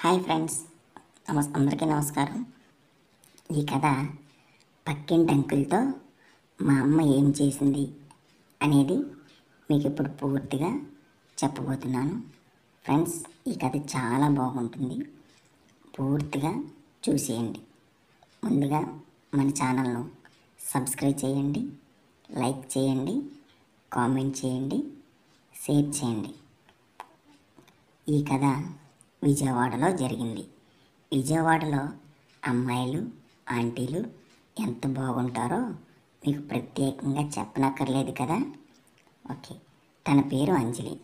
Hi friends, అందరికీ నమస్కారం. ఈ కథ పక్కింటి అంకుల్తో మా అమ్మ ఏం చేసింది అనేది మీకు ఇప్పుడు పూర్తిగా చెప్పబోతున్నాను. ఫ్రెండ్స్, ఈ కథ చాలా బాగుంటుంది, పూర్తిగా చూసేయండి. ముందుగా మన ఛానల్ను సబ్స్క్రైబ్ చేయండి, లైక్ చేయండి, కామెంట్ చేయండి, షేర్ చేయండి. ఈ కథ విజయవాడలో జరిగింది. విజయవాడలో అమ్మాయిలు, ఆంటీలు ఎంత బాగుంటారో మీకు ప్రత్యేకంగా చెప్పనక్కర్లేదు కదా. ఓకే, తన పేరు అంజలి,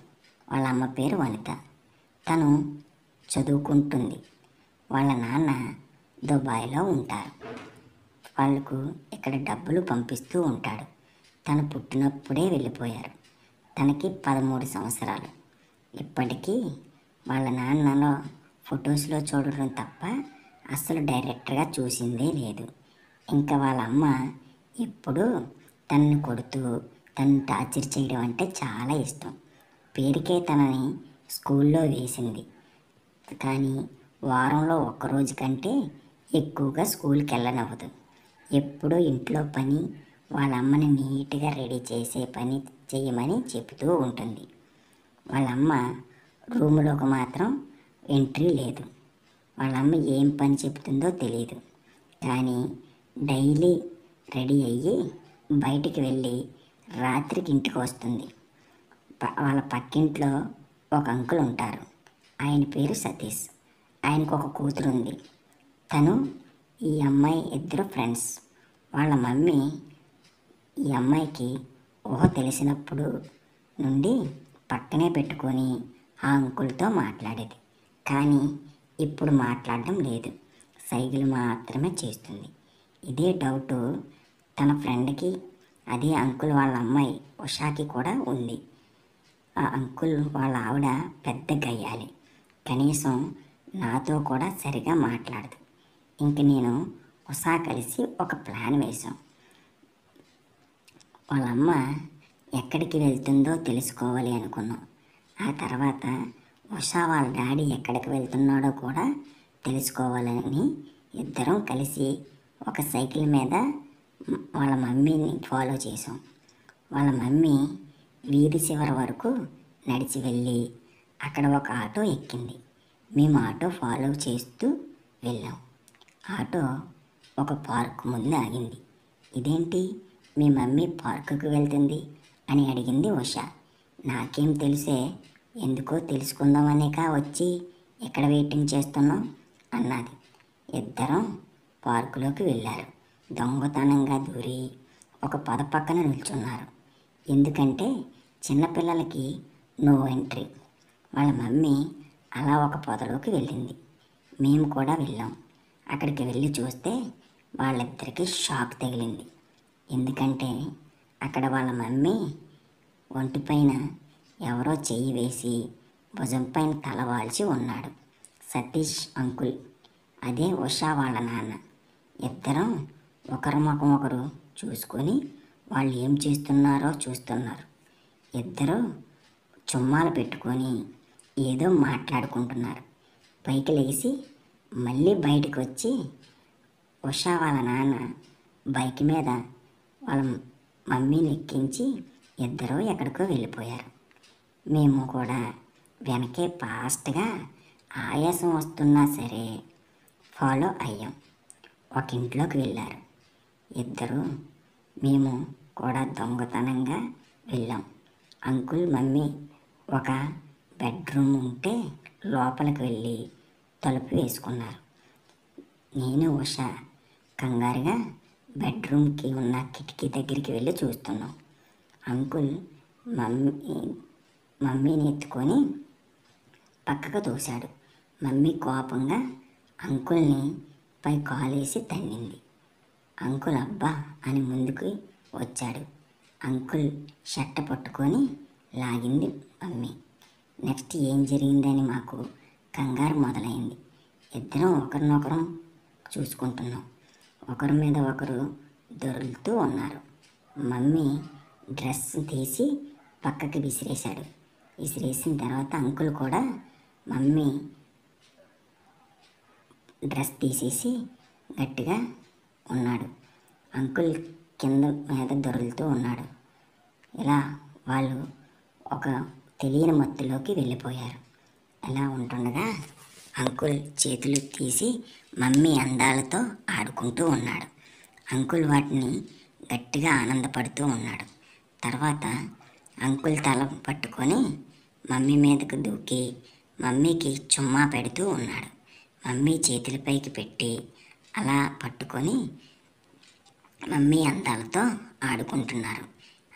వాళ్ళ అమ్మ పేరు వనిత. తను చదువుకుంటుంది. వాళ్ళ నాన్న దుబాయ్లో ఉంటారు. వాళ్ళకు ఇక్కడ డబ్బులు పంపిస్తూ ఉంటాడు. తను పుట్టినప్పుడే వెళ్ళిపోయారు. తనకి 13 సంవత్సరాలు. ఇప్పటికీ వాళ్ళ నాన్నలో ఫొటోస్లో చూడడం తప్ప అస్సలు డైరెక్ట్గా చూసిందే లేదు. ఇంకా వాళ్ళ అమ్మ ఎప్పుడూ తనని కొడుతూ తనని టార్చర్ చేయడం అంటే చాలా ఇష్టం. పేరుకే తనని స్కూల్లో వేసింది, కానీ వారంలో ఒక్కరోజు కంటే ఎక్కువగా స్కూల్కి వెళ్ళనవ్వదు. ఎప్పుడూ ఇంట్లో పని, వాళ్ళ అమ్మని నీట్గా రెడీ చేసే పని చేయమని చెబుతూ ఉంటుంది. వాళ్ళమ్మ రూములోకి మాత్రం ఎంట్రీ లేదు. వాళ్ళమ్మ ఏం పని చెప్తుందో తెలియదు, కానీ డైలీ రెడీ అయ్యి బయటికి వెళ్ళి రాత్రికి ఇంటికి వస్తుంది. వాళ్ళ పక్కింట్లో ఒక అంకుల్ ఉంటారు. ఆయన పేరు సతీష్. ఆయనకు ఒక కూతురు ఉంది. తను ఈ అమ్మాయి ఇద్దరు ఫ్రెండ్స్. వాళ్ళ మమ్మీ ఈ అమ్మాయికి ఊహ తెలిసినప్పుడు నుండి పక్కనే పెట్టుకొని ఆ అంకుల్తో మాట్లాడేది, కానీ ఇప్పుడు మాట్లాడడం లేదు. సైగలు మాత్రమే చేస్తుంది. ఇదే డౌటు తన ఫ్రెండ్కి, అదే అంకుల్ వాళ్ళ అమ్మాయి ఉషాకి కూడా ఉంది. ఆ అంకుల్ వాళ్ళ ఆవిడ పెద్ద గయ్యాలి. కనీసం నాతో కూడా సరిగా మాట్లాడదు. ఇంక నేను ఉషా కలిసి ఒక ప్లాన్ వేశాం. వాళ్ళమ్మ ఎక్కడికి వెళ్తుందో తెలుసుకోవాలి అనుకున్నాం. ఆ తర్వాత ఉషా వాళ్ళ డాడీ ఎక్కడికి వెళ్తున్నాడో కూడా తెలుసుకోవాలని ఇద్దరం కలిసి ఒక సైకిల్ మీద వాళ్ళ మమ్మీని ఫాలో చేసాం. వాళ్ళ మమ్మీ వీధి చివరి వరకు నడిచి వెళ్ళి అక్కడ ఒక ఆటో ఎక్కింది. మేము ఆటో ఫాలో చేస్తూ వెళ్ళాం. ఆటో ఒక పార్క్ ముందు ఆగింది. ఇదేంటి, మీ మమ్మీ పార్కుకు వెళ్తుంది అని అడిగింది ఉషా. నాకేం తెలిసే, ఎందుకో తెలుసుకుందామనేక వచ్చి ఎక్కడ వెయిటింగ్ చేస్తున్నాం అన్నది. ఇద్దరం పార్కులోకి వెళ్ళారు. దొంగతనంగా దూరి ఒక పొద పక్కన నిల్చున్నారు. ఎందుకంటే చిన్నపిల్లలకి నో ఎంట్రీ. వాళ్ళ మమ్మీ అలా ఒక పొదలోకి వెళ్ళింది. మేము కూడా వెళ్ళాం. అక్కడికి వెళ్ళి చూస్తే వాళ్ళిద్దరికీ షాక్ తగిలింది. ఎందుకంటే అక్కడ వాళ్ళ మమ్మీ ఒంటిపైన ఎవరో చెయ్యి వేసి భుజం పైన తలవాల్చి ఉన్నాడు. సతీష్ అంకుల్, అదే ఉషా వాళ్ళ నాన్న. ఇద్దరం ఒకరి ముఖం ఒకరు చూసుకొని వాళ్ళు ఏం చేస్తున్నారో చూస్తున్నారు. ఇద్దరు చుమ్మాలు పెట్టుకొని ఏదో మాట్లాడుకుంటున్నారు. పైకి లేచి మళ్ళీ బయటకు వచ్చి ఉషా వాళ్ళ నాన్న బైక్ మీద వాళ్ళ మమ్మీని ఎక్కించి ఇద్దరు ఎక్కడికో వెళ్ళిపోయారు. మేము కూడా వెనకే ఫాస్ట్గా ఆయాసం వస్తున్నా సరే ఫాలో అయ్యాం. ఒక ఇంట్లోకి వెళ్ళారు ఇద్దరు. మేము కూడా దొంగతనంగా వెళ్ళాం. అంకుల్ మమ్మీ ఒక బెడ్రూమ్ ఉంటే లోపలికి వెళ్ళి తలుపు వేసుకున్నారు. నేను ఉషా కంగారుగా బెడ్రూమ్కి ఉన్న కిటికీ దగ్గరికి వెళ్ళి చూస్తున్నాం. అంకుల్ మమ్మీని ఎత్తుకొని పక్కకు తోశాడు. మమ్మీ కోపంగా అంకుల్ని పై కాలేసి తన్నింది. అంకుల్ అబ్బా అని ముందుకు వచ్చాడు. అంకుల్ షర్ట్ పట్టుకొని లాగింది మమ్మీ. నెక్స్ట్ ఏం జరిగిందని మాకు కంగారు మొదలైంది. ఇద్దరం ఒకరినొకరం చూసుకుంటున్నాం. ఒకరి మీద ఒకరు దొరులుతూ ఉన్నారు. మమ్మీ డ్రెస్ తీసి పక్కకి విసిరేశాడు. విసిరేసిన తర్వాత అంకుల్ కూడా మమ్మీ డ్రెస్ తీసేసి గట్టిగా ఉన్నాడు. అంకుల్ కింద మీద దొరులుతూ ఉన్నాడు. ఇలా వాళ్ళు ఒక తెలియని మత్తులోకి వెళ్ళిపోయారు. ఇలా ఉంటుండగా అంకుల్ చేతులు తీసి మమ్మీ అందాలతో ఆడుకుంటూ ఉన్నాడు. అంకుల్ వాటిని గట్టిగా ఆనందపడుతూ ఉన్నాడు. తర్వాత అంకుల్ తల పట్టుకొని మమ్మీ మీదకు దూకి మమ్మీకి చుమ్మా పెడుతూ ఉన్నాడు. మమ్మీ చేతులపైకి పెట్టి అలా పట్టుకొని మమ్మీ అందాలతో ఆడుకుంటున్నారు.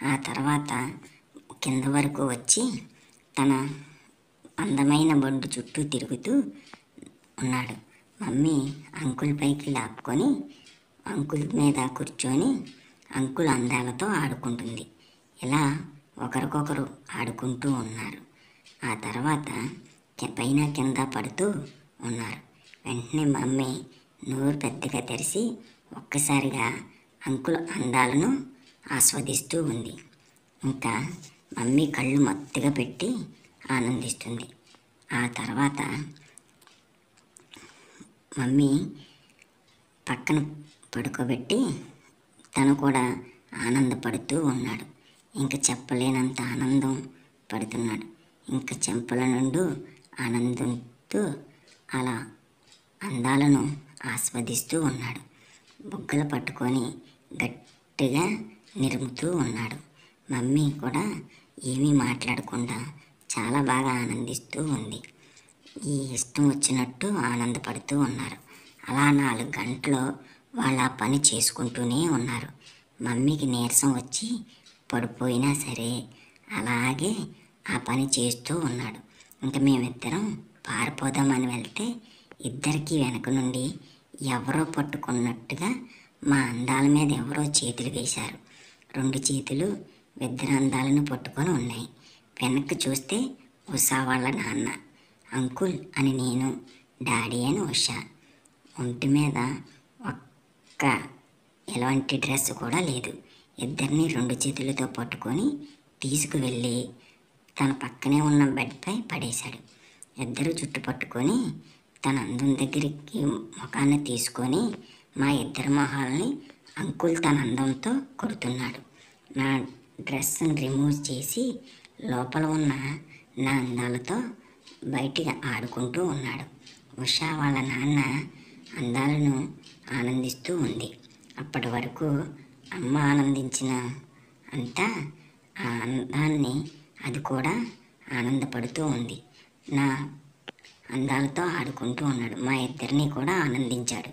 ఆ తర్వాత కింద వరకు వచ్చి తన అందమైన బొడ్డు చుట్టూ తిరుగుతూ ఉన్నాడు. మమ్మీ అంకుల్ పైకి లాక్కొని అంకుల్ మీద కూర్చొని అంకుల్ అందాలతో ఆడుకుంటుంది. ఇలా ఒకరికొకరు ఆడుకుంటూ ఉన్నారు. ఆ తర్వాత పైన కింద పడుతూ ఉన్నారు. వెంటనే మమ్మీ నోరు పెద్దగా తెరిచి ఒక్కసారిగా అంకుల్ అందాలను ఆస్వాదిస్తూ ఉంది. ఇంకా మమ్మీ కళ్ళు మత్తుగా పెట్టి ఆనందిస్తుంది. ఆ తర్వాత మమ్మీ పక్కన పడుకోబెట్టి తను కూడా ఆనందపడుతూ ఉన్నాడు. ఇంకా చెప్పలేనంత ఆనందం పడుతున్నాడు. ఇంకా చెంపల నుండి ఆనందంతో అలా అందాలను ఆస్వాదిస్తూ ఉన్నాడు. బుగ్గలు పట్టుకొని గట్టిగా నిరుముతూ ఉన్నాడు. మమ్మీ కూడా ఏమీ మాట్లాడకుండా చాలా బాగా ఆనందిస్తూ ఉంది. ఈ ఇష్టం వచ్చినట్టు ఆనందపడుతూ ఉన్నారు. అలా 4 గంటలు వాళ్ళు ఆ పని చేసుకుంటూనే ఉన్నారు. మమ్మీకి నీరసం వచ్చి పడిపోయినా సరే అలాగే ఆ పని చేస్తూ ఉన్నాడు. ఇంకా మేమిద్దరం పారిపోదామని వెళ్తే ఇద్దరికీ వెనక నుండి ఎవరో పట్టుకున్నట్టుగా మా అందాల మీద ఎవరో చేతులు వేశారు. 2 చేతులు ఇద్దరు అందాలను పట్టుకొని ఉన్నాయి. వెనక్కి చూస్తే ఉషా వాళ్ళ నాన్న, అంకుల్ అని నేను, డాడీ అని ఉషా. ఒంటి మీద ఒక్క ఎలాంటి డ్రెస్ కూడా లేదు. ఇద్దరిని 2 చేతులతో పట్టుకొని తీసుకువెళ్ళి తన పక్కనే ఉన్న బెడ్పై పడేశాడు. ఇద్దరు జుట్టు పట్టుకొని తన అందం దగ్గరికి ముఖాన్ని తీసుకొని మా ఇద్దరి మొహాలని అంకుల్ తన అందంతో కొడుతున్నాడు. నా డ్రెస్ని రిమూవ్ చేసి లోపల ఉన్న నా అందాలతో బయటికి ఆడుకుంటూ ఉన్నాడు. ఉషా వాళ్ళ నాన్న అందాలను ఆనందిస్తూ ఉంది. అప్పటి వరకు అమ్మ ఆనందించిన అంతా ఆ అందాన్ని అది కూడా ఆనందపడుతూ ఉంది. నా అందాలతో ఆడుకుంటూ ఉన్నాడు. మా ఇద్దరిని కూడా ఆనందించాడు.